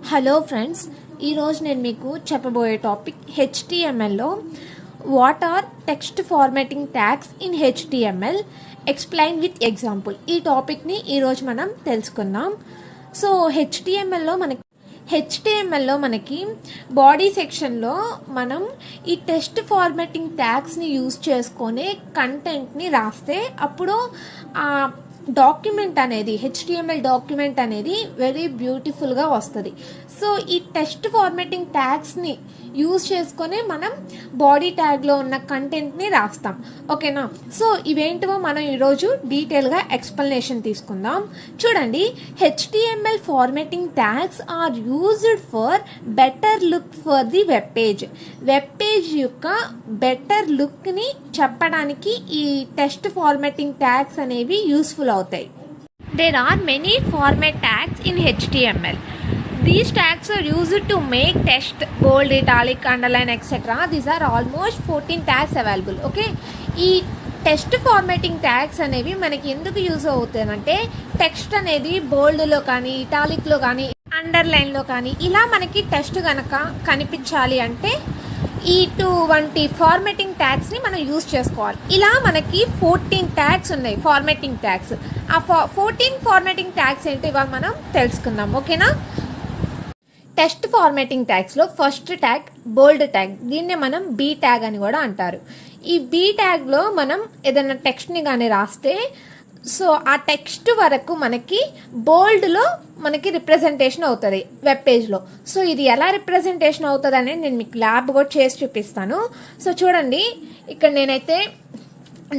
Hello friends, ఈరోజు నేను మీకు చెప్పబోయే టాపిక్ హెచ్టిఎంఎల్లో what are text formatting tags in HTML explain with example. ఈ టాపిక్ని ఈరోజు మనం తెలుసుకుందాం. సో హెచ్టిఎంఎల్లో మనకి బాడీ సెక్షన్లో మనం ఈ టెక్స్ట్ ఫార్మాటింగ్ ట్యాగ్స్ని యూజ్ చేసుకొని కంటెంట్ని రాస్తే అప్పుడు ఆ డాక్యుమెంట్ అనేది హెచ్టిఎంఎల్ డాక్యుమెంట్ అనేది వెరీ బ్యూటిఫుల్గా వస్తుంది. సో ఈ టెక్స్ట్ ఫార్మాటింగ్ ట్యాగ్స్ని యూజ్ చేసుకొని మనం బాడీ ట్యాగ్లో ఉన్న కంటెంట్ని రాస్తాం. ఓకేనా? సో ఇవేంటివో మనం ఈరోజు డీటెయిల్గా ఎక్స్ప్లెనేషన్ తీసుకుందాం. చూడండి, HTML formatting tags are used for better look for the web page యొక్క బెటర్ లుక్ని చెప్పడానికి ఈ టెక్స్ట్ ఫార్మాటింగ్ ట్యాగ్స్ అనేవి యూస్ఫుల్ అవుతాయి. There are many format tags in HTML. These tags are used to make text bold, italic, underline, etc. These are almost 14 tags available. Okay, ఈ text formatting tags అనేవి మనకి ఎందుకు use అవుతాయంటే text అనేది బోల్డ్లో కానీ ఇటాలిక్లో కానీ అండర్లైన్లో కానీ ఇలా మనకి టెక్స్ట్ కనుక కనిపించాలి అంటే ఈ 20 ఫార్మాటింగ్ ట్యాగ్స్ని మనం యూజ్ చేసుకోవాలి. ఇలా మనకి 14 ట్యాగ్స్ ఉన్నాయి ఫార్మాటింగ్ ట్యాగ్స్. ఆ 14 ఫార్మాటింగ్ ట్యాగ్స్ ఏంటి ఇవాళ మనం తెలుసుకుందాం. ఓకేనా? టెక్స్ట్ ఫార్మాటింగ్ ట్యాగ్స్లో ఫస్ట్ ట్యాగ్ బోల్డ్ ట్యాగ్. దీన్నే మనం బీ ట్యాగ్ అని కూడా అంటారు. ఈ బీ ట్యాగ్లో మనం ఏదైనా టెక్స్ట్ని కానీ రాస్తే సో ఆ టెక్స్ట్ వరకు మనకి బోల్డ్లో మనకి రిప్రజెంటేషన్ అవుతుంది వెబ్ పేజ్లో. సో ఇది ఎలా రిప్రజెంటేషన్ అవుతుంది అనేది నేను మీకు ల్యాబ్ కూడా చేసి చూపిస్తాను. సో చూడండి, ఇక్కడ నేనైతే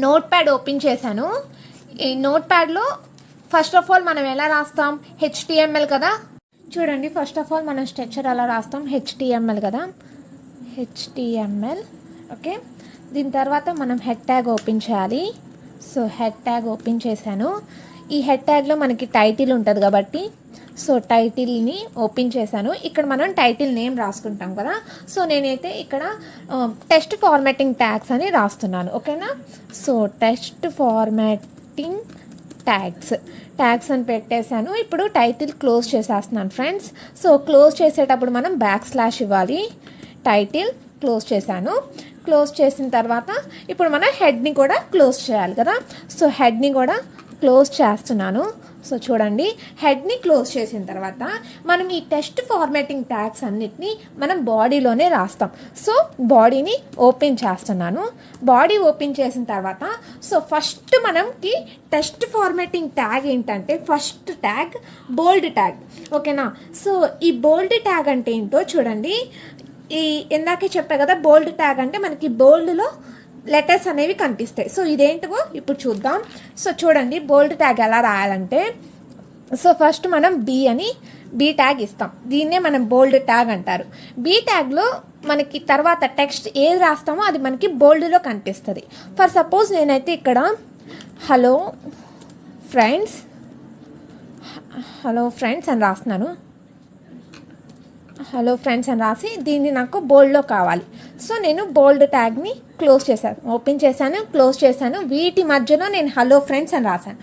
నోట్ ప్యాడ్ ఓపెన్ చేశాను. ఈ నోట్ ప్యాడ్లో ఫస్ట్ ఆఫ్ ఆల్ మనం ఎలా రాస్తాం? హెచ్టిఎంఎల్ కదా. చూడండి, ఫస్ట్ ఆఫ్ ఆల్ మనం స్ట్రక్చర్ ఎలా రాస్తాం? హెచ్టిఎంఎల్ కదా, హెచ్టిఎంఎల్. ఓకే, దీని తర్వాత మనం హెడ్ ట్యాగ్ ఓపెన్ చేయాలి. సో హెడ్ ట్యాగ్ ఓపెన్ చేశాను. ఈ హెడ్ ట్యాగ్లో మనకి టైటిల్ ఉంటుంది కాబట్టి సో టైటిల్ని ఓపెన్ చేశాను. ఇక్కడ మనం టైటిల్ నేమ్ రాసుకుంటాం కదా. సో నేనైతే ఇక్కడ టెక్స్ట్ ఫార్మాటింగ్ ట్యాగ్స్ అని రాస్తున్నాను. ఓకేనా? సో టెక్స్ట్ ఫార్మాటింగ్ ట్యాగ్స్ అని పెట్టేశాను. ఇప్పుడు టైటిల్ క్లోజ్ చేసేస్తున్నాను ఫ్రెండ్స్. సో క్లోజ్ చేసేటప్పుడు మనం / ఇవ్వాలి. టైటిల్ క్లోజ్ చేశాను. క్లోజ్ చేసిన తర్వాత ఇప్పుడు మనం హెడ్ని కూడా క్లోజ్ చేయాలి కదా. సో హెడ్ని కూడా క్లోజ్ చేస్తున్నాను. సో చూడండి, హెడ్ని క్లోజ్ చేసిన తర్వాత మనం ఈ టెక్స్ట్ ఫార్మాటింగ్ ట్యాగ్స్ అన్నిటినీ మనం బాడీలోనే రాస్తాం. సో బాడీని ఓపెన్ చేస్తున్నాను. బాడీ ఓపెన్ చేసిన తర్వాత సో ఫస్ట్ మనకి టెక్స్ట్ ఫార్మాటింగ్ ట్యాగ్ ఏంటంటే ఫస్ట్ ట్యాగ్ బోల్డ్ ట్యాగ్. ఓకేనా? సో ఈ బోల్డ్ ట్యాగ్ అంటే ఏంటో చూడండి. ఈ ఇందాకే చెప్పా కదా, బోల్డ్ ట్యాగ్ అంటే మనకి బోల్డ్లో లెటర్స్ అనేవి కనిపిస్తాయి. సో ఇదేంటివో ఇప్పుడు చూద్దాం. సో చూడండి, బోల్డ్ ట్యాగ్ ఎలా రాయాలంటే సో ఫస్ట్ మనం బీ ట్యాగ్ ఇస్తాం. దీన్నే మనం బోల్డ్ ట్యాగ్ అంటారు. బీ ట్యాగ్లో మనకి తర్వాత టెక్స్ట్ ఏది రాస్తామో అది మనకి బోల్డ్లో కనిపిస్తుంది. ఫర్ సపోజ్ నేనైతే ఇక్కడ హలో ఫ్రెండ్స్ అని రాస్తున్నాను. హలో ఫ్రెండ్స్ అని రాసి దీన్ని నాకు బోల్డ్లో కావాలి. సో నేను బోల్డ్ ట్యాగ్ని క్లోజ్ చేశాను, ఓపెన్ చేశాను, క్లోజ్ చేశాను. వీటి మధ్యలో నేను హలో ఫ్రెండ్స్ అని రాశాను.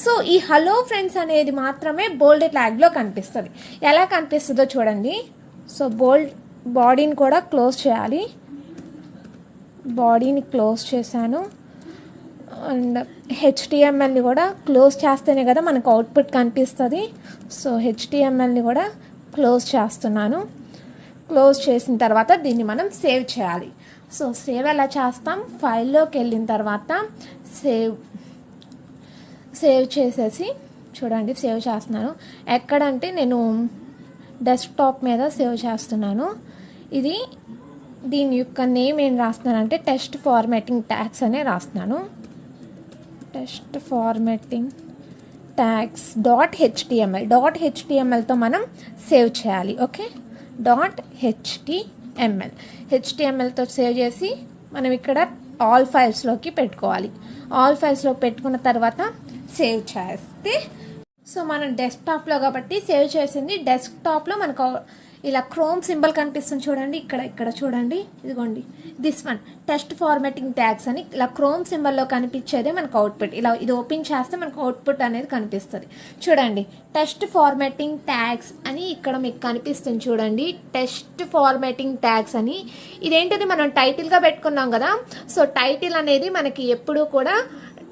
సో ఈ హలో ఫ్రెండ్స్ అనేది మాత్రమే బోల్డ్ ట్యాగ్లో కనిపిస్తుంది. ఎలా కనిపిస్తుందో చూడండి. సో బాడీని కూడా క్లోజ్ చేయాలి. బాడీని క్లోజ్ చేశాను. అండ్ హెచ్టిఎంఎల్ని కూడా క్లోజ్ చేస్తేనే కదా మనకు అవుట్పుట్ కనిపిస్తుంది. సో హెచ్టిఎంఎల్ని కూడా క్లోజ్ చేస్తున్నాను. క్లోజ్ చేసిన తర్వాత దీన్ని మనం సేవ్ చేయాలి. సో సేవ్ ఎలా చేస్తాం? ఫైల్లోకి వెళ్ళిన తర్వాత సేవ్ చేసేసి చూడండి, సేవ్ చేస్తున్నాను. ఎక్కడంటే నేను డెస్క్టాప్ మీద సేవ్ చేస్తున్నాను. దీని యొక్క నేమ్ ఏం రాస్తున్నానంటే టెక్స్ట్ ఫార్మాటింగ్ ట్యాగ్స్ అనే రాస్తున్నాను. టెక్స్ట్ ఫార్మాటింగ్ ట్యాగ్స్ .htmlతో మనం సేవ్ చేయాలి. ఓకే, .htmlతో సేవ్ చేసి మనం ఇక్కడ ఆల్ ఫైల్స్లోకి పెట్టుకోవాలి. ఆల్ ఫైల్స్లో పెట్టుకున్న తర్వాత సేవ్ చేస్తే సో మనం డెస్క్టాప్లో కాబట్టి సేవ్ చేసింది డెస్క్టాప్లో మనకు ఇలా క్రోమ్ సింబల్ కనిపిస్తుంది చూడండి, ఇక్కడ ఇక్కడ చూడండి, ఇదిగోండి this one test formatting tags అని ఇలా క్రోమ్ సింబల్లో కనిపించేదే మనకు అవుట్పుట్. ఇలా ఇది ఓపెన్ చేస్తే మనకు అవుట్పుట్ అనేది కనిపిస్తుంది చూడండి. టెస్ట్ ఫార్మాటింగ్ ట్యాగ్స్ అని ఇక్కడ మీకు కనిపిస్తుంది చూడండి, టెస్ట్ ఫార్మాటింగ్ ట్యాగ్స్ అని. ఇదేంటిది మనం టైటిల్గా పెట్టుకున్నాం కదా, సో టైటిల్ అనేది మనకి ఎప్పుడూ కూడా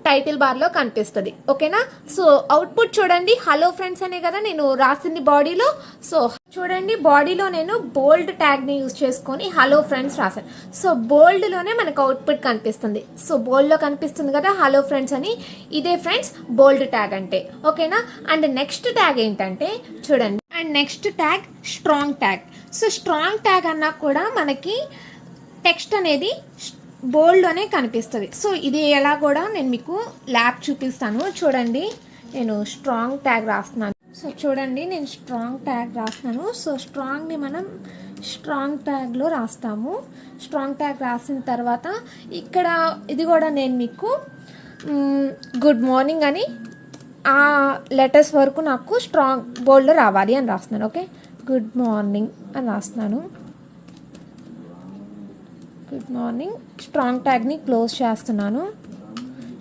టైటిల్ బార్లో కనిపిస్తుంది. ఓకేనా. సో అవుట్పుట్ చూడండి, హలో ఫ్రెండ్స్ అనే కదా నేను రాసింది బాడీలో. సో చూడండి, బాడీలో నేను బోల్డ్ ట్యాగ్ని యూజ్ చేసుకొని హలో ఫ్రెండ్స్ రాశాను. సో బోల్డ్లోనే మనకు అవుట్పుట్ కనిపిస్తుంది. సో బోల్డ్లో కనిపిస్తుంది కదా హలో ఫ్రెండ్స్ అని, ఇదే ఫ్రెండ్స్ బోల్డ్ ట్యాగ్ అంటే. ఓకేనా. అండ్ నెక్స్ట్ ట్యాగ్ ఏంటంటే చూడండి, and next tag strong tag. So strong tag అన్నా కూడా మనకి టెక్స్ట్ అనేది బోల్డ్లోనే కనిపిస్తుంది. సో ఇది ఎలా కూడా నేను మీకు ల్యాబ్ చూపిస్తాను చూడండి. నేను స్ట్రాంగ్ ట్యాగ్ రాస్తున్నాను. సో చూడండి, నేను స్ట్రాంగ్ ట్యాగ్ రాస్తున్నాను. సో స్ట్రాంగ్ని మనం స్ట్రాంగ్ ట్యాగ్లో రాస్తాము. స్ట్రాంగ్ ట్యాగ్ రాసిన తర్వాత ఇక్కడ ఇది కూడా నేను మీకు గుడ్ మార్నింగ్ అని ఆ లెటర్స్ వరకు నాకు స్ట్రాంగ్ బోల్డ్లో రావాలి అని రాస్తున్నాను. ఓకే, గుడ్ మార్నింగ్ అని రాస్తున్నాను. Good morning. స్ట్రాంగ్ ట్యాగ్ని క్లోజ్ చేస్తున్నాను.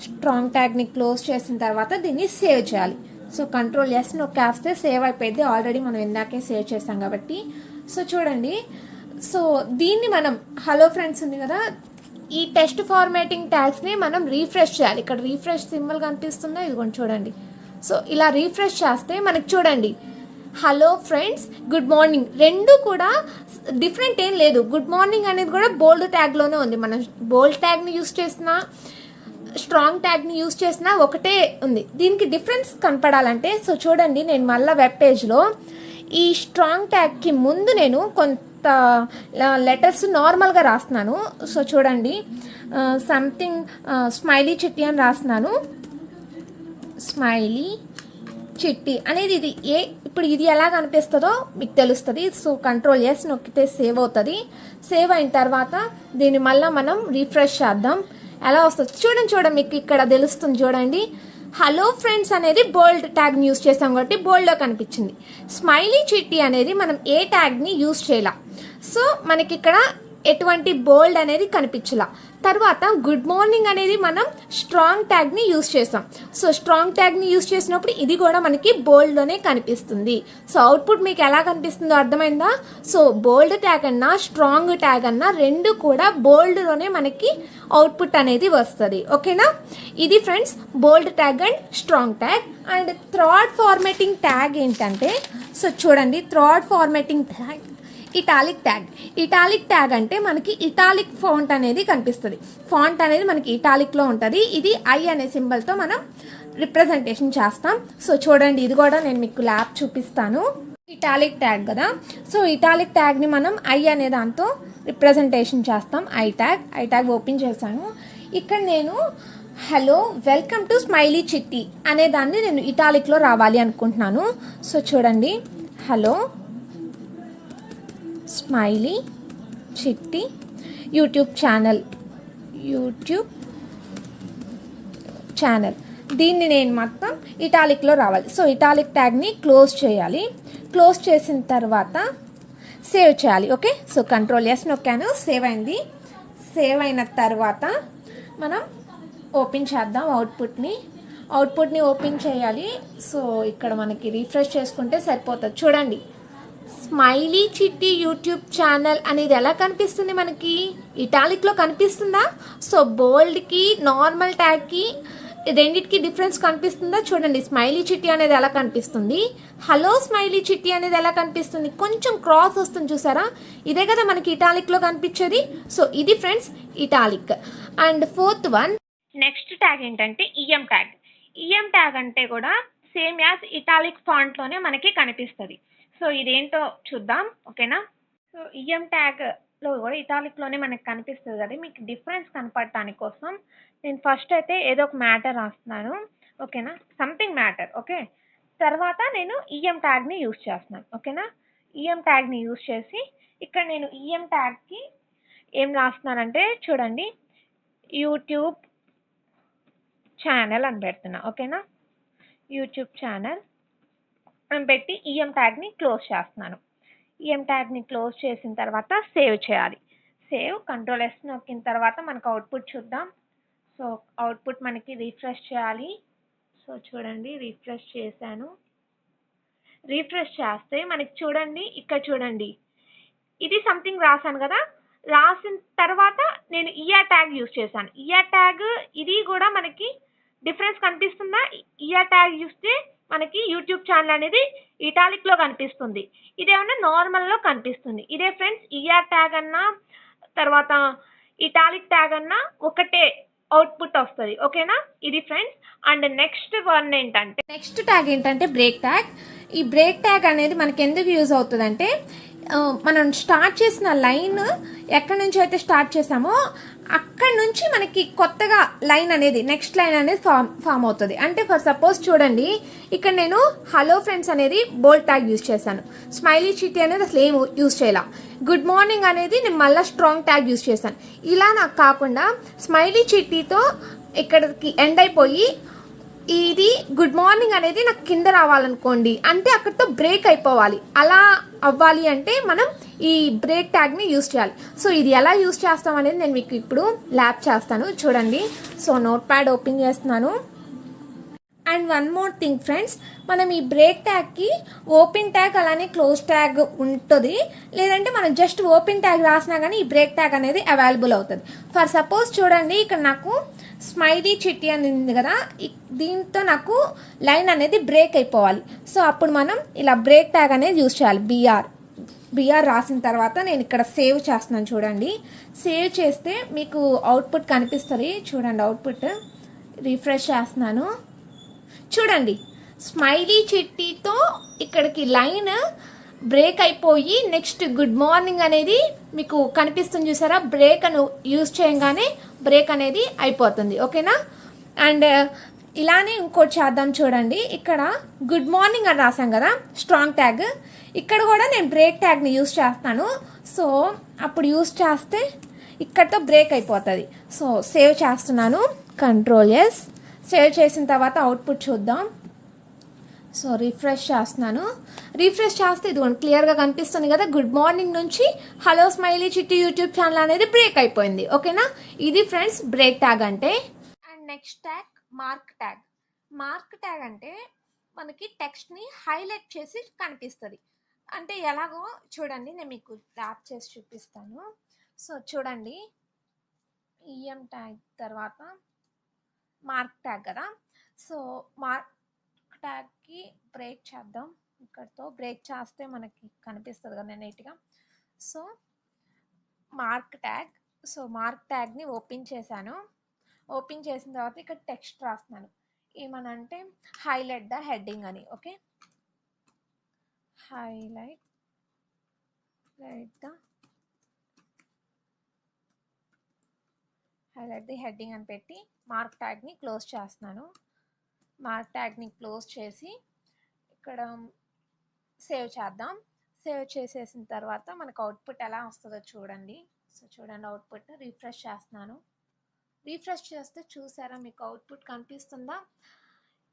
స్ట్రాంగ్ ట్యాగ్ని క్లోజ్ చేసిన తర్వాత దీన్ని సేవ్ చేయాలి. సో కంట్రోల్ ఎస్ నొక్కేస్తే సేవ్ అయిపోయింది. ఆల్రెడీ మనం ఇందాకే సేవ్ చేసాం కాబట్టి. సో చూడండి, సో దీన్ని మనం హలో ఫ్రెండ్స్ ఉంది కదా, ఈ టెస్ట్ ఫార్మాటింగ్ ట్యాగ్స్ని మనం రీఫ్రెష్ చేయాలి. ఇక్కడ రీఫ్రెష్ సింబల్ కనిపిస్తుందా, ఇదిగోండి చూడండి. సో ఇలా రీఫ్రెష్ చేస్తే మనకి చూడండి హలో ఫ్రెండ్స్ గుడ్ మార్నింగ్ రెండు కూడా డిఫరెంట్ ఏం లేదు. గుడ్ మార్నింగ్ అనేది కూడా బోల్డ్ ట్యాగ్లోనే ఉంది. మనం బోల్డ్ ట్యాగ్ని యూస్ చేసినా స్ట్రాంగ్ ట్యాగ్ని యూస్ చేసినా ఒకటే ఉంది. దీనికి డిఫరెన్స్ కనపడాలంటే సో చూడండి, నేను మళ్ళీ వెబ్ పేజ్లో ఈ స్ట్రాంగ్ ట్యాగ్కి ముందు నేను కొంత లెటర్స్ నార్మల్గా రాస్తున్నాను. సో చూడండి, సంథింగ్ స్మైలీ చిట్టి అని రాస్తున్నాను. స్మైలీ చిట్టి అనేది ఇది ఇప్పుడు ఇది ఎలా కనిపిస్తుందో మీకు తెలుస్తుంది. సో కంట్రోల్ ఎస్ నొక్కితే సేవ్ అవుతుంది. సేవ్ అయిన తర్వాత దీన్ని మళ్ళీ మనం రీఫ్రెష్ చేద్దాం. ఎలా వస్తుంది చూడండి, మీకు ఇక్కడ తెలుస్తుంది చూడండి. హలో ఫ్రెండ్స్ అనేది బోల్డ్ ట్యాగ్ని యూజ్ చేసాం కాబట్టి బోల్డ్లో కనిపించింది. స్మైలీ చిట్టి అనేది మనం ఏ ట్యాగ్ని యూజ్ చేయాల, సో మనకి ఇక్కడ ఎటువంటి బోల్డ్ అనేది కనిపించలా. తర్వాత గుడ్ మార్నింగ్ అనేది మనం స్ట్రాంగ్ ట్యాగ్ని యూజ్ చేసాం. సో స్ట్రాంగ్ ట్యాగ్ని యూజ్ చేసినప్పుడు ఇది కూడా మనకి బోల్డ్లోనే కనిపిస్తుంది. సో అవుట్పుట్ మీకు ఎలా కనిపిస్తుందో అర్థమైందా. సో బోల్డ్ ట్యాగ్ అన్నా స్ట్రాంగ్ ట్యాగ్ అన్నా రెండు కూడా బోల్డ్లోనే మనకి అవుట్పుట్ అనేది వస్తుంది. ఓకేనా. ఇది friends bold tag and strong tag. And third formatting tag ఏంటంటే సో చూడండి, third formatting tag italic tag. Italic tag అంటే మనకి ఇటాలిక్ ఫాంట్ అనేది కనిపిస్తుంది. ఫాంట్ అనేది మనకి ఇటాలిక్లో ఉంటుంది. ఇది ఐ అనే సింబల్తో మనం రిప్రజెంటేషన్ చేస్తాం. సో చూడండి, ఇది కూడా నేను మీకు ల్యాబ్ చూపిస్తాను. ఇటాలిక్ ట్యాగ్ కదా, సో ఇటాలిక్ ట్యాగ్ని మనం ఐ అనే దాంతో రిప్రజెంటేషన్ చేస్తాం. ఐ ట్యాగ్ ఓపెన్ చేశాను. ఇక్కడ నేను హలో వెల్కమ్ టు స్మైలీ చిట్టి అనే దాన్ని నేను ఇటాలిక్లో రావాలి అనుకుంటున్నాను. సో చూడండి, hello smiley Chitti YouTube channel దీన్ని నేను మొత్తం ఇటాలిక్లో రావాలి. సో ఇటాలిక్ ట్యాగ్ని క్లోజ్ చేయాలి. క్లోజ్ చేసిన తర్వాత సేవ్ చేయాలి. ఓకే, సో కంట్రోల్ ఎస్ నొక్కాను, సేవ్ అయింది. సేవ్ అయిన తర్వాత మనం ఓపెన్ చేద్దాం అవుట్పుట్ని ఓపెన్ చేయాలి. సో ఇక్కడ మనకి రీఫ్రెష్ చేసుకుంటే సరిపోతుంది. చూడండి, స్మైలీ చిట్టి యూట్యూబ్ ఛానల్ అనేది ఎలా కనిపిస్తుంది మనకి ఇటాలిక్లో కనిపిస్తుందా. సో బోల్డ్కి నార్మల్ ట్యాగ్కి రెండింటికి డిఫరెన్స్ కనిపిస్తుందా చూడండి. స్మైలీ చిట్టి అనేది ఎలా కనిపిస్తుంది, హలో స్మైలీ చిట్టి అనేది ఎలా కనిపిస్తుంది, కొంచెం క్రాస్ వస్తుంది చూసారా, ఇదే కదా మనకి ఇటాలిక్లో కనిపించేది. సో ఇది friends italic. And fourth one next tag ఏంటంటే ఈఎం ట్యాగ్ అంటే కూడా సేమ్ యాజ్ ఇటాలిక్ ఫాంట్లోనే మనకి కనిపిస్తుంది. సో ఇదేంటో చూద్దాం. ఓకేనా. సో ఈఎం ట్యాగ్లో కూడా ఇటాలిక్లోనే మనకి కనిపిస్తుంది కదా. మీకు డిఫరెన్స్ కనపడటానికి కోసం నేను ఫస్ట్ అయితే ఏదో ఒక మ్యాటర్ రాస్తున్నాను. ఓకేనా, సంథింగ్ మ్యాటర్. ఓకే, తర్వాత నేను ఈఎం ట్యాగ్ని యూజ్ చేస్తున్నాను. ఓకేనా, ఈఎం ట్యాగ్ని యూజ్ చేసి ఇక్కడ నేను ఈఎం ట్యాగ్కి ఏం రాస్తున్నానంటే చూడండి, యూట్యూబ్ ఛానల్ అని పెడుతున్నా. ఓకేనా, యూట్యూబ్ ఛానల్. పెట్టి ఈఎం ట్యాగ్ని క్లోజ్ చేస్తున్నాను. ఈఎం ట్యాగ్ని క్లోజ్ చేసిన తర్వాత సేవ్ చేయాలి. సేవ్ కంట్రోల్ S నొక్కిన తర్వాత మనకు అవుట్పుట్ చూద్దాం. సో అవుట్పుట్ మనకి రీఫ్రెష్ చేయాలి. సో చూడండి, రీఫ్రెష్ చేశాను. రీఫ్రెష్ చేస్తే మనకి చూడండి, ఇక్కడ చూడండి, ఇది సంథింగ్ రాశాను కదా, రాసిన తర్వాత నేను ఈఆర్ ట్యాగ్ యూజ్ చేశాను. ఈఆర్ ట్యాగ్ ఇది కూడా మనకి డిఫరెన్స్ కనిపిస్తుందా? ఈఆర్ ట్యాగ్ చూస్తే మనకి యూట్యూబ్ ఛానల్ అనేది ఇటాలిక్ లో కనిపిస్తుంది, ఇదేమన్నా నార్మల్ లో కనిపిస్తుంది. ఇదే ఫ్రెండ్స్, ఈఆర్ ట్యాగ్ అన్నా తర్వాత ఇటాలిక్ ట్యాగ్ అన్నా ఒకటే అవుట్పుట్ వస్తుంది. ఓకేనా? ఇది ఫ్రెండ్స్. అండ్ నెక్స్ట్ ట్యాగ్ ఏంటంటే బ్రేక్ ట్యాగ్. ఈ బ్రేక్ ట్యాగ్ అనేది మనకి ఎందుకు యూజ్ అవుతుందంటే, మనం స్టార్ట్ చేసిన లైన్ ఎక్కడి నుంచి అయితే స్టార్ట్ చేసామో అక్కడి నుంచి మనకి కొత్తగా లైన్ అనేది, నెక్స్ట్ లైన్ అనేది ఫామ్ అవుతుంది. అంటే ఫర్ సపోజ్ చూడండి, ఇక్కడ నేను హలో ఫ్రెండ్స్ అనేది బోల్డ్ ట్యాగ్ యూజ్ చేశాను. స్మైలీ చిట్టి అనేది అసలు ఏం యూజ్ చేయాల. గుడ్ మార్నింగ్ అనేది నేను మళ్ళీ స్ట్రాంగ్ ట్యాగ్ యూజ్ చేశాను. ఇలా నాకు కాకుండా స్మైలీ చిట్టితో ఇక్కడికి ఎండ్ అయిపోయి ఇది గుడ్ మార్నింగ్ అనేది నాకు కింద రావాలనుకోండి, అంటే అక్కడితో బ్రేక్ అయిపోవాలి. అలా అవ్వాలి అంటే మనం ఈ బ్రేక్ ట్యాగ్ని యూజ్ చేయాలి. సో ఇది ఎలా యూజ్ చేస్తాం అనేది నేను మీకు ఇప్పుడు ల్యాబ్ చేస్తాను, చూడండి. సో నోట్ ప్యాడ్ ఓపెన్ చేస్తున్నాను. And one more thing friends, మనం ఈ బ్రేక్ ట్యాగ్కి ఓపెన్ ట్యాగ్ అలానే క్లోజ్ ట్యాగ్ ఉంటుంది. లేదంటే మనం జస్ట్ ఓపెన్ ట్యాగ్ రాసినా కానీ ఈ బ్రేక్ ట్యాగ్ అనేది అవైలబుల్ అవుతుంది. ఫర్ సపోజ్ చూడండి, ఇక్కడ నాకు స్మైలీ చిట్టి అని ఉంది కదా, దీంతో నాకు లైన్ అనేది బ్రేక్ అయిపోవాలి. సో అప్పుడు మనం ఇలా బ్రేక్ ట్యాగ్ అనేది యూజ్ చేయాలి. బిఆర్ రాసిన తర్వాత నేను ఇక్కడ సేవ్ చేస్తున్నాను. చూడండి, సేవ్ చేస్తే మీకు అవుట్పుట్ కనిపిస్తుంది. చూడండి, అవుట్పుట్ రిఫ్రెష్ చేస్తున్నాను. చూడండి, స్మైలీ చిట్టితో ఇక్కడికి లైన్ బ్రేక్ అయిపోయి నెక్స్ట్ గుడ్ మార్నింగ్ అనేది మీకు కనిపిస్తుంది. చూసారా? బ్రేక్ అని యూజ్ చేయగానే బ్రేక్ అనేది అయిపోతుంది. ఓకేనా? అండ్ ఇలానే ఇంకోటి చేద్దాం. చూడండి, ఇక్కడ గుడ్ మార్నింగ్ అని రాసాం కదా స్ట్రాంగ్ ట్యాగ్, ఇక్కడ కూడా నేను బ్రేక్ ట్యాగ్ని యూజ్ చేస్తాను. సో అప్పుడు యూజ్ చేస్తే ఇక్కడతో బ్రేక్ అయిపోతుంది. సో సేవ్ చేస్తున్నాను, కంట్రోల్ S. సేవ్ చేసిన తర్వాత అవుట్పుట్ చూద్దాం. సో రిఫ్రెష్ చేస్తున్నాను. రిఫ్రెష్ చేస్తే ఇది క్లియర్గా కనిపిస్తుంది కదా, గుడ్ మార్నింగ్ నుంచి hello smiley Chitti YouTube channel అనేది బ్రేక్ అయిపోయింది. ఓకేనా? ఇది ఫ్రెండ్స్ బ్రేక్ ట్యాగ్ అంటే. And next tag mark tag. Mark tag అంటే మనకి టెక్స్ట్ని హైలైట్ చేసి కనిపిస్తుంది. అంటే ఎలాగో చూడండి, నేను మీకు ర్యాప్ చేసి చూపిస్తాను. సో చూడండి, ఈఎం ట్యాగ్ తర్వాత మార్క్ ట్యాగ్ కదా. సో మార్క్ ట్యాగ్కి బ్రేక్ చేద్దాం. ఇక్కడతో బ్రేక్ చేస్తే మనకి కనిపిస్తుంది కదా నీట్గా. So mark tag. So mark ట్యాగ్ని ఓపెన్ చేశాను. ఓపెన్ చేసిన తర్వాత ఇక్కడ టెక్స్ట్ రాస్తున్నాను. ఏమనంటే హైలైట్ ద హెడ్డింగ్ అని. ఓకే, హైలైట్ ది హెడ్డింగ్ అని పెట్టి మార్క్ ట్యాగ్ని క్లోజ్ చేస్తున్నాను. మార్క్ ట్యాగ్ని క్లోజ్ చేసి ఇక్కడ సేవ్ చేద్దాం. సేవ్ చేసేసిన తర్వాత మనకు అవుట్పుట్ ఎలా వస్తుందో చూడండి. సో చూడండి, అవుట్పుట్ రిఫ్రెష్ చేస్తున్నాను. రిఫ్రెష్ చేస్తే చూసారా మీకు అవుట్పుట్ కనిపిస్తుందా?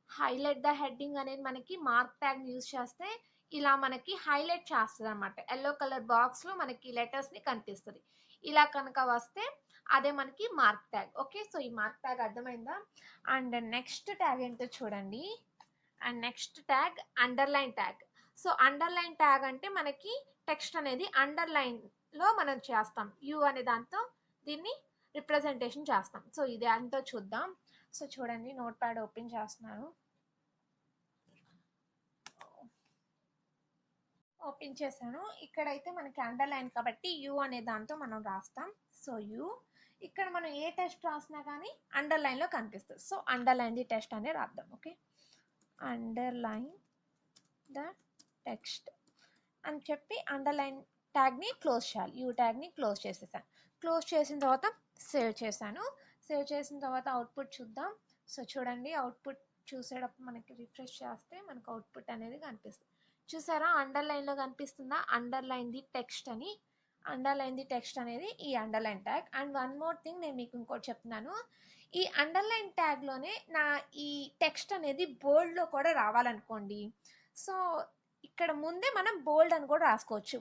హైలైట్ ద హెడ్డింగ్ అనేది మనకి మార్క్ ట్యాగ్ యూజ్ చేస్తే ఇలా మనకి హైలైట్ చేస్తుంది అనమాట. ఎల్లో కలర్ బాక్స్లో మనకి లెటర్స్ని కనిపిస్తుంది. ఇలా కనుక వస్తే అదే మనకి మార్క్ ట్యాగ్. ఓకే, సో ఈ మార్క్ ట్యాగ్ అర్థమైందా? అండ్ నెక్స్ట్ ట్యాగ్ ఏంటో చూడండి. And next tag underline tag. So underline tag అంటే మనకి టెక్స్ట్ అనేది అండర్లైన్లో మనం చేస్తాం, యూ అనే దాంతో దీన్ని రిప్రజెంటేషన్ చేస్తాం. సో ఇది అంతా చూద్దాం. సో చూడండి, నోట్ ప్యాడ్ ఓపెన్ చేస్తున్నాను. ఓపెన్ చేశాను. ఇక్కడైతే మనకి అండర్లైన్ కాబట్టి యూ అనే దాంతో మనం రాస్తాం. సో యూ, ఇక్కడ మనం ఏ టెక్స్ట్ రాసినా కానీ అండర్లైన్లో కనిపిస్తుంది. సో అండర్లైన్ ది టెక్స్ట్ అనేది రాద్దాం. ఓకే, అండర్లైన్ ద టెక్స్ట్ అని చెప్పి అండర్లైన్ ట్యాగ్ని క్లోజ్ చేయాలి. యూ ట్యాగ్ని క్లోజ్ చేసేసాను. క్లోజ్ చేసిన తర్వాత సేవ్ చేశాను. సేవ్ చేసిన తర్వాత అవుట్పుట్ చూద్దాం. సో చూడండి, అవుట్పుట్ చూసేటప్పుడు మనకి రిఫ్రెష్ చేస్తే మనకు అవుట్పుట్ అనేది కనిపిస్తుంది. చూసారా, అండర్లైన్లో కనిపిస్తుందా? అండర్లైన్ ది టెక్స్ట్ అని. అండర్లైన్ ది టెక్స్ట్ అనేది ఈ underline tag. And one more thing నేను మీకు ఇంకోటి చెప్తున్నాను. ఈ అండర్లైన్ ట్యాగ్లోనే నా ఈ టెక్స్ట్ అనేది బోల్డ్లో కూడా రావాలనుకోండి. సో ఇక్కడ ముందే మనం బోల్డ్ అని కూడా రాసుకోవచ్చు.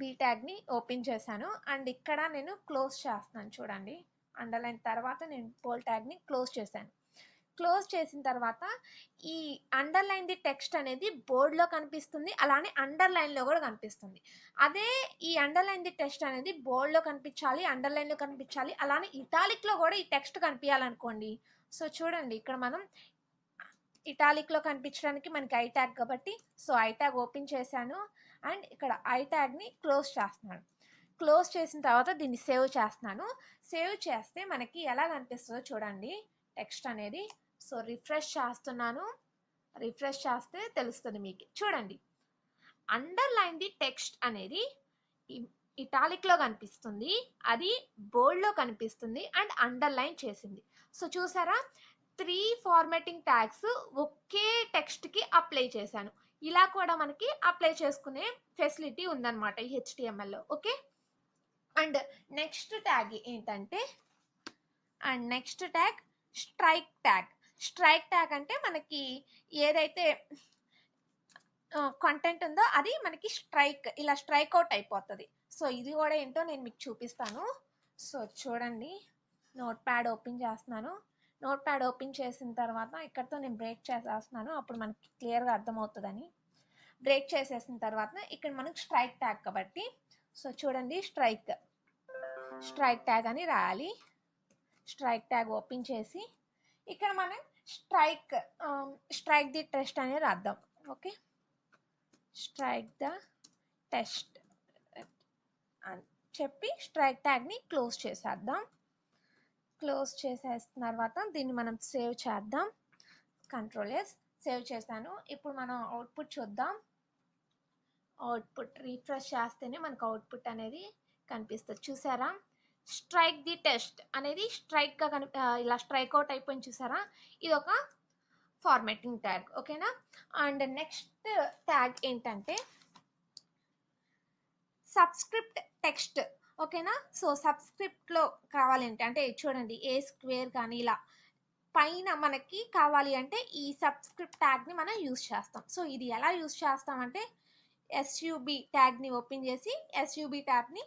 బి ట్యాగ్ని ఓపెన్ చేశాను అండ్ ఇక్కడ నేను క్లోజ్ చేస్తున్నాను. చూడండి, అండర్లైన్ తర్వాత నేను బోల్డ్ ట్యాగ్ని క్లోజ్ చేశాను. క్లోజ్ చేసిన తర్వాత ఈ అండర్లైన్ ది టెక్స్ట్ అనేది బోర్డ్లో కనిపిస్తుంది, అలానే అండర్లైన్లో కూడా కనిపిస్తుంది. అదే ఈ అండర్లైన్ ది టెక్స్ట్ అనేది బోర్డ్లో కనిపించాలి, అండర్లైన్లో కనిపించాలి, అలానే ఇటాలిక్లో కూడా ఈ టెక్స్ట్ కనిపించాలనుకోండి. సో చూడండి, ఇక్కడ మనం ఇటాలిక్లో కనిపించడానికి మనకి ఐ ట్యాగ్ కాబట్టి సో ఐ ట్యాగ్ ఓపెన్ చేశాను అండ్ ఇక్కడ ఐ ట్యాగ్ని క్లోజ్ చేస్తున్నాను. క్లోజ్ చేసిన తర్వాత దీన్ని సేవ్ చేస్తున్నాను. సేవ్ చేస్తే మనకి ఎలా కనిపిస్తుందో చూడండి టెక్స్ట్ అనేది. సో రిఫ్రెష్ చేస్తున్నాను. రిఫ్రెష్ చేస్తే తెలుస్తుంది మీకు. చూడండి, అండర్లైన్ ది టెక్స్ట్ అనేది ఇటాలిక్లో కనిపిస్తుంది, అది బోల్డ్లో కనిపిస్తుంది అండ్ అండర్లైన్ చేసింది. సో చూసారా, 3 ఫార్మాటింగ్ ట్యాగ్స్ ఒకే టెక్స్ట్కి అప్లై చేశాను. ఇలా కూడా మనకి అప్లై చేసుకునే ఫెసిలిటీ ఉందన్నమాట ఈ HTML లో. ఓకే, అండ్ నెక్స్ట్ ట్యాగ్ ఏంటంటే next tag strike tag. Strike tag అంటే మనకి ఏదైతే కంటెంట్ ఉందో అది మనకి ఇలా స్ట్రైక్ అవుట్ అయిపోతుంది. సో ఇది కూడా ఏంటో నేను మీకు చూపిస్తాను. సో చూడండి, నోట్ ప్యాడ్ ఓపెన్ చేస్తున్నాను. నోట్ ప్యాడ్ ఓపెన్ చేసిన తర్వాత ఇక్కడతో నేను బ్రేక్ చేసేస్తున్నాను, అప్పుడు మనకి క్లియర్గా అర్థమవుతుందని. బ్రేక్ చేసేసిన తర్వాత ఇక్కడ మనకి స్ట్రైక్ ట్యాగ్ కాబట్టి సో చూడండి, స్ట్రైక్ ట్యాగ్ అని రాయాలి. స్ట్రైక్ ట్యాగ్ ఓపెన్ చేసి ఇక్కడ మనం స్ట్రైక్ ది టెస్ట్ అనేది రాద్దాం. ఓకే, స్ట్రైక్ ద టెస్ట్ అని చెప్పి స్ట్రైక్ ట్యాగ్ని క్లోజ్ చేసేద్దాం. క్లోజ్ చేసేసిన తర్వాత దీన్ని మనం సేవ్ చేద్దాం. Ctrl+S సేవ్ చేశాను. ఇప్పుడు మనం అవుట్పుట్ చూద్దాం. అవుట్పుట్ రీఫ్రెష్ చేస్తేనే మనకు అవుట్పుట్ అనేది కనిపిస్తుంది. చూసారా, స్ట్రైక్ ది టెస్ట్ అనేది స్ట్రైక్గా ఇలా స్ట్రైక్ అవుట్ అయిపోయింది. చూసారా, ఇది ఒక ఫార్మాటింగ్ ట్యాగ్. ఓకేనా, అండ్ నెక్స్ట్ ట్యాగ్ ఏంటంటే సబ్స్క్రిప్ట్ టెక్స్ట్. ఓకేనా, సో సబ్స్క్రిప్ట్లో కావాలంటే అంటే చూడండి ఏ స్క్వేర్ కానీ ఇలా పైన మనకి కావాలి అంటే ఈ సబ్స్క్రిప్ట్ ట్యాగ్ని మనం యూజ్ చేస్తాం. సో ఇది ఎలా యూజ్ చేస్తామంటే SUB ట్యాగ్ని ఓపెన్ చేసి SUB ట్యాగ్ని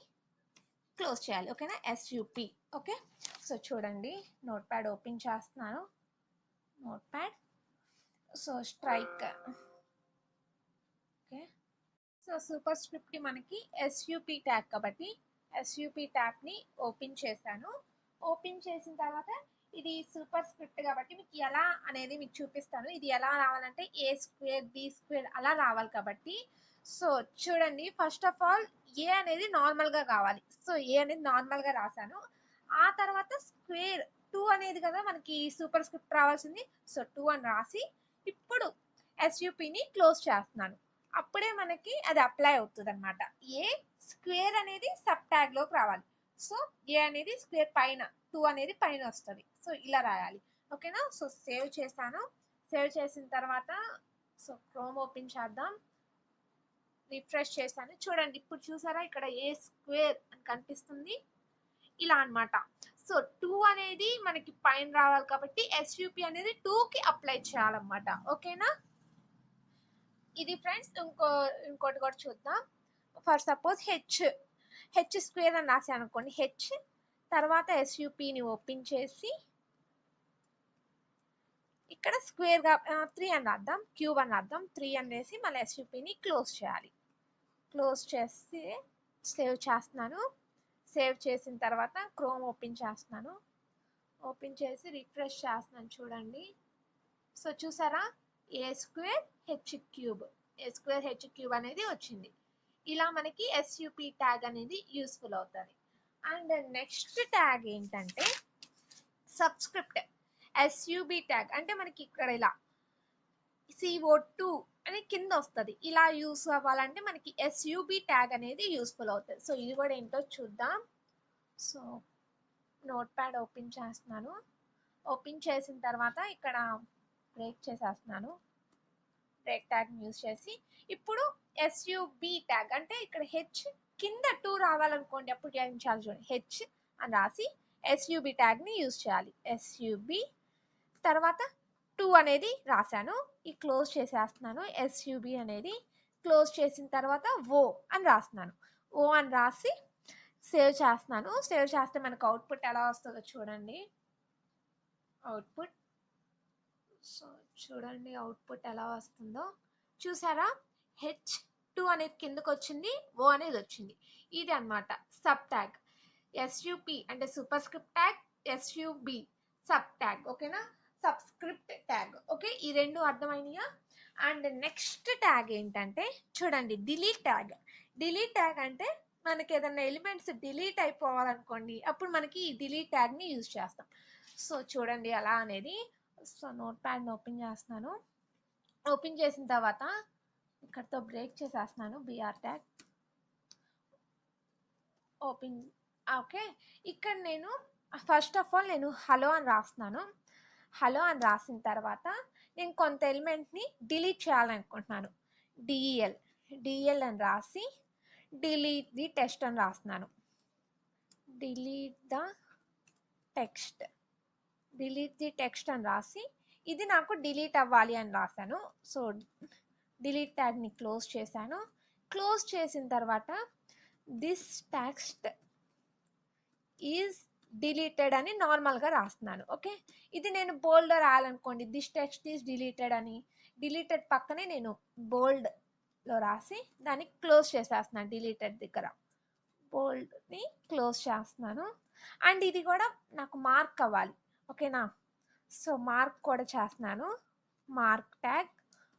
క్లోజ్ చేయాలి. ఓకేనా, SUB. ఓకే, సో చూడండి, నోట్ ప్యాడ్ ఓపెన్ చేస్తున్నాను. Note pad, so strike. Okay, so super script మనకి SUB ట్యాగ్ కాబట్టి SUB ట్యాగ్ని ఓపెన్ చేశాను. ఓపెన్ చేసిన తర్వాత ఇది సూపర్ స్క్రిప్ట్ కాబట్టి మీకు ఎలా అనేది మీకు చూపిస్తాను. ఇది ఎలా రావాలంటే A స్క్వేర్ B స్క్వేర్ అలా రావాలి కాబట్టి సో చూడండి, ఫస్ట్ ఆఫ్ ఆల్ A అనేది నార్మల్గా కావాలి. సో A అనేది నార్మల్గా రాశాను. ఆ తర్వాత స్క్వేర్ 2 అనేది కదా మనకి సూపర్ స్క్రిప్ట్ రావాల్సింది. సో 2 అని రాసి ఇప్పుడు SUBని క్లోజ్ చేస్తున్నాను. అప్పుడే మనకి అది అప్లై అవుతుంది అనమాట. ఏ స్క్వేర్ అనేది సబ్ ట్యాగ్లోకి రావాలి. సో ఏ అనేది స్క్వేర్ పైన, 2 అనేది పైన వస్తుంది. సో ఇలా రాయాలి. ఓకేనా, సో సేవ్ చేశాను. సేవ్ చేసిన తర్వాత సో క్రోమ్ ఓపెన్ చేద్దాం. రిఫ్రెష్ చేశాను. చూడండి, ఇప్పుడు చూసారా ఇక్కడ ఏ స్క్వేర్ అని కనిపిస్తుంది. ఇలా అన్నమాట. సో 2 అనేది మనకి పైన రావాలి కాబట్టి SUB అనేది 2కి అప్లై చేయాలన్నమాట. ఓకేనా, ఇది ఫ్రెండ్స్. ఇంకోటి కూడా చూద్దాం. ఫర్ సపోజ్ హెచ్ స్క్వేర్ అని రాసాను అనుకోండి. హెచ్ తర్వాత SUBని ఓపెన్ చేసి ఇక్కడ స్క్వేర్గా 3 అని రాద్దాం, క్యూబ్ అని రాద్దాం. 3 అనేసి మళ్ళీ SUBని క్లోజ్ చేయాలి. క్లోజ్ చేసి సేవ్ చేస్తున్నాను. సేవ్ చేసిన తర్వాత క్రోమ్ ఓపెన్ చేస్తున్నాను. ఓపెన్ చేసి రిఫ్రెష్ చేస్తున్నాను. చూడండి, సో చూసారా, ఏ స్క్వేర్ హెచ్ క్యూబ్ అనేది వచ్చింది. ఇలా మనకి SUB ట్యాగ్ అనేది యూస్ఫుల్ అవుతుంది. అండ్ నెక్స్ట్ ట్యాగ్ ఏంటంటే సబ్స్క్రిప్ట్ SUB ట్యాగ్. అంటే మనకి ఇక్కడ ఇలా CO2 అని కింద వస్తుంది. ఇలా యూస్ అవ్వాలంటే మనకి SUB ట్యాగ్ అనేది యూస్ఫుల్ అవుతుంది. సో ఇది కూడా ఏంటో చూద్దాం. సో నోట్ ప్యాడ్ ఓపెన్ చేస్తున్నాను. ఓపెన్ చేసిన తర్వాత ఇక్కడ బ్రేక్ చేసేస్తున్నాను. బ్రేక్ ట్యాగ్ యూజ్ చేసి ఇప్పుడు SUB ట్యాగ్ అంటే ఇక్కడ హెచ్ కింద 2 రావాలనుకోండి, అప్పుడు ఏం చేయాలి చూడండి, హెచ్ అని రాసి SUB ట్యాగ్ని యూజ్ చేయాలి. SUB తర్వాత 2 అనేది రాశాను. ఈ క్లోజ్ చేసేస్తున్నాను. ఎస్యూబి అనేది క్లోజ్ చేసిన తర్వాత ఓ అని రాస్తున్నాను. ఓ అని రాసి సేవ్ చేస్తున్నాను. సేవ్ చేస్తే మనకు అవుట్పుట్ ఎలా వస్తుందో చూడండి. అవుట్పుట్ సో చూడండి అవుట్పుట్ ఎలా వస్తుందో చూసారా. H2 అనేది కిందకు వచ్చింది, ఓ అనేది వచ్చింది. ఇది అన్నమాట సబ్ ట్యాగ్. ఎస్యుపి అంటే superscript tag, SUB sub tag. ఓకేనా, సబ్స్క్రిప్ట్ ట్యాగ్. ఓకే, ఈ రెండు అర్థమైనయా. అండ్ నెక్స్ట్ ట్యాగ్ ఏంటంటే చూడండి డిలీట్ ట్యాగ్. డిలీట్ ట్యాగ్ అంటే మనకి ఏదైనా ఎలిమెంట్స్ డిలీట్ అయిపోవాలనుకోండి, అప్పుడు మనకి ఈ డిలీట్ ట్యాగ్ని యూజ్ చేస్తాం. సో చూడండి అలా అనేది. సో నోట్ ప్యాడ్ని ఓపెన్ చేస్తున్నాను. ఓపెన్ చేసిన తర్వాత ఇక్కడతో బ్రేక్ చేసేస్తున్నాను. BR tag open. ఓకే, ఇక్కడ నేను ఫస్ట్ ఆఫ్ ఆల్ నేను హలో అని రాస్తున్నాను. హలో అని రాసిన తర్వాత నేను కొంత ఎలిమెంట్ని డిలీట్ చేయాలనుకుంటున్నాను. డిఎల్ అని రాసి డిలీట్ ది టెక్స్ట్ అని రాస్తున్నాను. డిలీట్ ద టెక్స్ట్ అని రాసి ఇది నాకు డిలీట్ అవ్వాలి అని రాశాను. సో డిలీట్ ట్యాగ్ని క్లోజ్ చేశాను. క్లోజ్ చేసిన తర్వాత దిస్ టెక్స్ట్ ఈజ్ డిలీటెడ్ అని నార్మల్గా రాస్తున్నాను. ఓకే, ఇది నేను బోల్డ్ రాయాలనుకోండి, దిస్ టెక్స్ట్ ఈజ్ డిలీటెడ్ అని, డిలీటెడ్ పక్కనే నేను బోల్డ్లో రాసి దాన్ని క్లోజ్ చేసేస్తున్నాను. డిలీటెడ్ దగ్గర బోల్డ్ని క్లోజ్ చేస్తున్నాను. అండ్ ఇది కూడా నాకు మార్క్ అవ్వాలి. ఓకేనా, సో మార్క్ కూడా చేస్తున్నాను. మార్క్ ట్యాగ్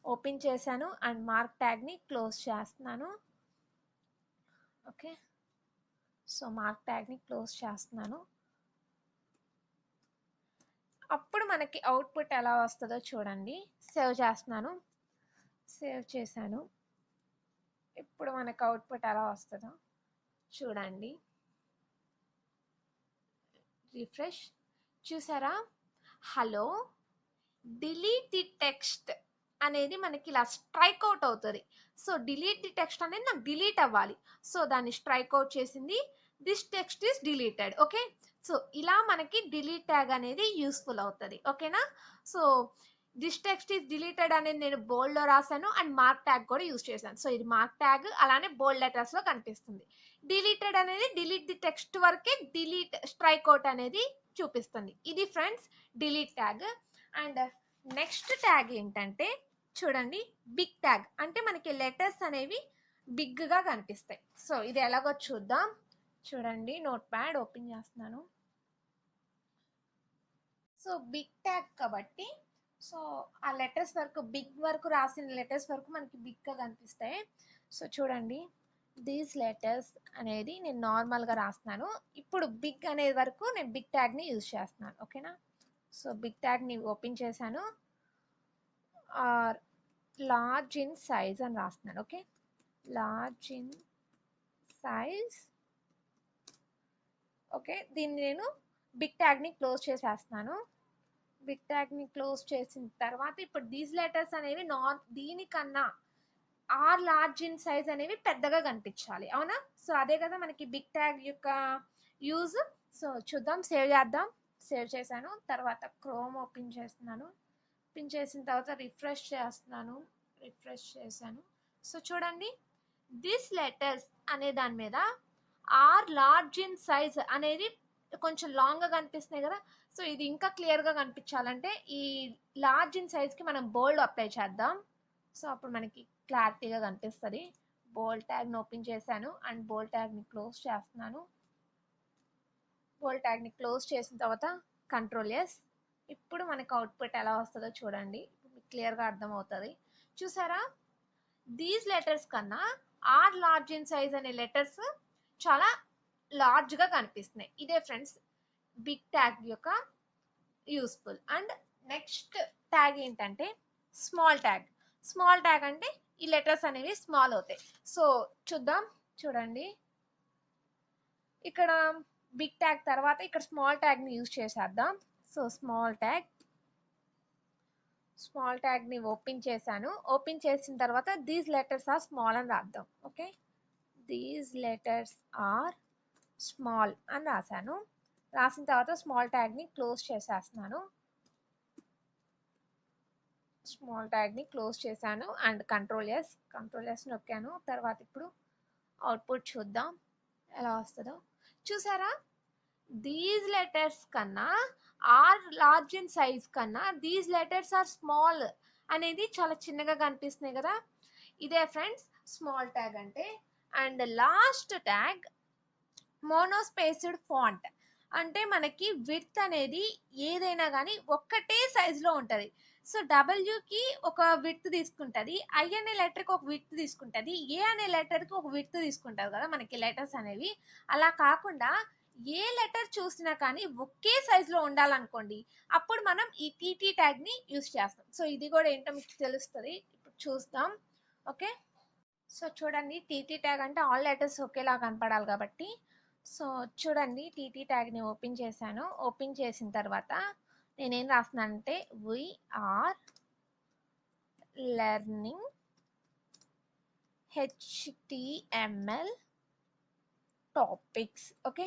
ఓపెన్ చేశాను అండ్ మార్క్ ట్యాగ్ని క్లోజ్ చేస్తున్నాను. ఓకే, సో మార్క్ ట్యాగ్ని క్లోజ్ చేస్తున్నాను. అప్పుడు మనకి అవుట్పుట్ ఎలా వస్తుందో చూడండి. సేవ్ చేస్తున్నాను. సేవ్ చేశాను. ఇప్పుడు మనకు అవుట్పుట్ ఎలా వస్తుందో చూడండి. రిఫ్రెష్. చూసారా, హలో డిలీట్ ది టెక్స్ట్ అనేది మనకి ఇలా స్ట్రైక్ అవుట్ అవుతుంది. సో డిలీట్ ది టెక్స్ట్ అనేది నాకు డిలీట్ అవ్వాలి. సో దాన్ని స్ట్రైక్ అవుట్ చేసింది. This text is deleted. Okay, so ఇలా మనకి డిలీట్ ట్యాగ్ అనేది యూస్ఫుల్ అవుతుంది. ఓకేనా, so this text is deleted అనేది నేను బోల్డ్లో రాశాను అండ్ మార్క్ ట్యాగ్ కూడా యూజ్ చేశాను. సో ఇది మార్క్ ట్యాగ్ అలానే బోల్డ్ లెటర్స్లో కనిపిస్తుంది. డిలీటెడ్ అనేది డిలీట్ ది టెక్స్ట్ వరకే డిలీట్ స్ట్రైక్ అవుట్ అనేది చూపిస్తుంది. ఇది friends delete tag. And next tag ఏంటంటే చూడండి బిగ్ ట్యాగ్. అంటే మనకి లెటర్స్ అనేవి బిగ్గా కనిపిస్తాయి. సో ఇది ఎలాగో చూద్దాం. చూడండి నోట్ ప్యాడ్ ఓపెన్ చేస్తున్నాను. సో బిగ్ ట్యాగ్ కాబట్టి సో ఆ లెటర్స్ వరకు బిగ్ వరకు రాసిన లెటర్స్ వరకు మనకి బిగ్గా కనిపిస్తాయి. సో చూడండి దీస్ లెటర్స్ అనేది నేను నార్మల్గా రాస్తున్నాను. ఇప్పుడు బిగ్ అనే వరకు నేను బిగ్ ట్యాగ్ని యూజ్ చేస్తున్నాను. ఓకేనా, సో బిగ్ ట్యాగ్ని ఓపెన్ చేశాను. లార్జ్ ఇన్ సైజ్ అని రాస్తున్నాను. Okay, large in size. Okay, దీన్ని నేను బిగ్ ట్యాగ్ని క్లోజ్ చేసేస్తున్నాను. బిగ్ ట్యాగ్ని క్లోజ్ చేసిన తర్వాత ఇప్పుడు దీస్ లెటర్స్ అనేవి దీనికన్నా ఆర్ లార్జ్ ఇన్ సైజ్ అనేవి పెద్దగా కనిపించాలి. అవునా, సో అదే కదా మనకి బిగ్ ట్యాగ్ యొక్క యూజ్. సో చూద్దాం, సేవ్ చేద్దాం. సేవ్ చేశాను. తర్వాత క్రోమ్ ఓపెన్ చేస్తున్నాను. ఓపెన్ చేసిన తర్వాత రిఫ్రెష్ చేస్తున్నాను. రిఫ్రెష్ చేశాను. సో చూడండి దిస్ లెటర్స్ అనే దాని మీద ఆర్ లార్జ్ ఇన్ సైజ్ అనేది కొంచెం లాంగ్గా కనిపిస్తున్నాయి కదా. సో ఇది ఇంకా క్లియర్గా కనిపించాలంటే ఈ లార్జ్ ఇన్ సైజ్కి మనం బోల్డ్ అప్లై చేద్దాం. సో అప్పుడు మనకి క్లారిటీగా కనిపిస్తుంది. బోల్డ్ ట్యాగ్ని ఓపెన్ చేశాను అండ్ బోల్డ్ ట్యాగ్ని క్లోజ్ చేస్తున్నాను. బోల్డ్ ట్యాగ్ని క్లోజ్ చేసిన తర్వాత కంట్రోల్ ఎస్. ఇప్పుడు మనకు అవుట్పుట్ ఎలా వస్తుందో చూడండి. క్లియర్గా అర్థమవుతుంది. చూసారా, దీస్ లెటర్స్ కన్నా ఆర్ లార్జ్ ఇన్ సైజ్ అనే లెటర్స్ చాలా లార్జ్గా కనిపిస్తున్నాయి. ఇదే ఫ్రెండ్స్ బిగ్ ట్యాగ్ యొక్క యూస్ఫుల్. అండ్ నెక్స్ట్ ట్యాగ్ ఏంటంటే స్మాల్ ట్యాగ్. స్మాల్ ట్యాగ్ అంటే ఈ లెటర్స్ అనేవి స్మాల్ అవుతాయి. సో చూద్దాం. చూడండి ఇక్కడ బిగ్ ట్యాగ్ తర్వాత ఇక్కడ స్మాల్ ట్యాగ్ని యూజ్ చేసేద్దాం. సో స్మాల్ ట్యాగ్ని ఓపెన్ చేశాను. ఓపెన్ చేసిన తర్వాత దీస్ లెటర్స్ ఆర్ స్మాల్ అని రాద్దాం. Okay, these letters are small అని రాశాను. రాసిన తర్వాత స్మాల్ ట్యాగ్ని క్లోజ్ చేసేస్తున్నాను. స్మాల్ ట్యాగ్ని క్లోజ్ చేశాను అండ్ కంట్రోల్ ఎస్ నొక్కాను. తర్వాత ఇప్పుడు అవుట్పుట్ చూద్దాం ఎలా వస్తుందో. చూసారా, దీస్ లెటర్స్ కన్నా ఆర్ లార్జ్ ఇన్ సైజ్ కన్నా దీస్ లెటర్స్ ఆర్ స్మాల్ అనేది చాలా చిన్నగా కనిపిస్తున్నాయి కదా. ఇదే ఫ్రెండ్స్ స్మాల్ ట్యాగ్ అంటే. అండ్ లాస్ట్ ట్యాగ్ మోనోస్పేస్డ్ ఫాంట్ అంటే మనకి విడ్త్ అనేది ఏదైనా కానీ ఒక్కటే సైజులో ఉంటుంది. సో డబ్ల్యూకి ఒక విడ్త్ తీసుకుంటుంది, ఐ అనే లెటర్కి ఒక విడ్త్ తీసుకుంటుంది, ఏ అనే లెటర్కి ఒక విడ్త్ తీసుకుంటుంది కదా మనకి లెటర్స్ అనేవి. అలా కాకుండా ఏ లెటర్ చూసినా కానీ ఒకే సైజులో ఉండాలనుకోండి, అప్పుడు మనం ఈ టీటీ ట్యాగ్ని యూజ్ చేస్తాం. సో ఇది కూడా ఏంటో మీకు తెలుస్తుంది, ఇప్పుడు చూద్దాం. ఓకే, సో చూడండి, టీటీ ట్యాగ్ అంటే ఆల్ లెటర్స్ ఒకేలా కనపడాలి కాబట్టి. సో చూడండి, టీటీ ట్యాగ్ని ఓపెన్ చేశాను. ఓపెన్ చేసిన తర్వాత నేనేం రాస్తున్నానంటే we're learning HTML topics. Okay,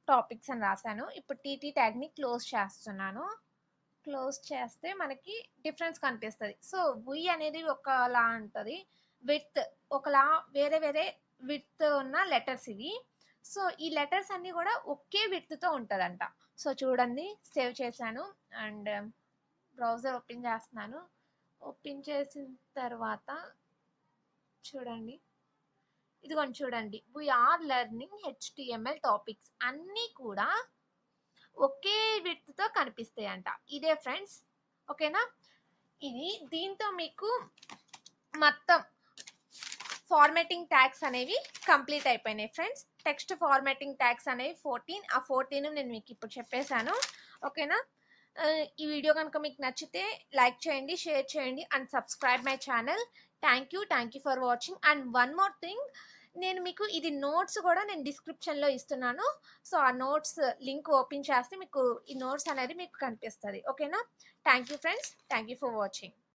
topics అని రాశాను. ఇప్పుడు టీటీ ట్యాగ్ని క్లోజ్ చేస్తున్నాను. క్లోజ్ చేస్తే మనకి డిఫరెన్స్ కనిపిస్తుంది. సో వి అనేది ఒకలా ఉంటుంది, విత్ ఒకలా వేరే వేరే విత్ ఉన్న లెటర్స్ ఇవి. సో ఈ లెటర్స్ అన్ని కూడా ఒకే విత్తో ఉంటుందంట. సో చూడండి, సేవ్ చేశాను అండ్ బ్రౌజర్ ఓపెన్ చేస్తున్నాను. ఓపెన్ చేసిన తర్వాత చూడండి, ఇదిగోండి చూడండి, వీఆర్ లెర్నింగ్ HTML టాపిక్స్ అన్నీ కూడా ఒకే విడ్త్తో కనిపిస్తాయి అంట. ఇదే ఫ్రెండ్స్, ఓకేనా. ఇది దీంతో మీకు మొత్తం ఫార్మాటింగ్ ట్యాగ్స్ అనేవి కంప్లీట్ అయిపోయినాయి ఫ్రెండ్స్. టెక్స్ట్ ఫార్మాటింగ్ ట్యాగ్స్ అనేవి 14, ఆ 14 నేను మీకు ఇప్పుడు చెప్పేశాను. ఓకేనా. ఈ వీడియో కనుక మీకు నచ్చితే లైక్ చేయండి, షేర్ చేయండి and subscribe my channel. Thank you for watching. And one more thing, నేను మీకు ఇది నోట్స్ కూడా నేను డిస్క్రిప్షన్లో ఇస్తున్నాను. సో ఆ నోట్స్ లింక్ ఓపెన్ చేస్తే మీకు ఈ నోట్స్ అనేది మీకు కనిపిస్తుంది. ఓకేనా. Thank you friends, thank you for watching.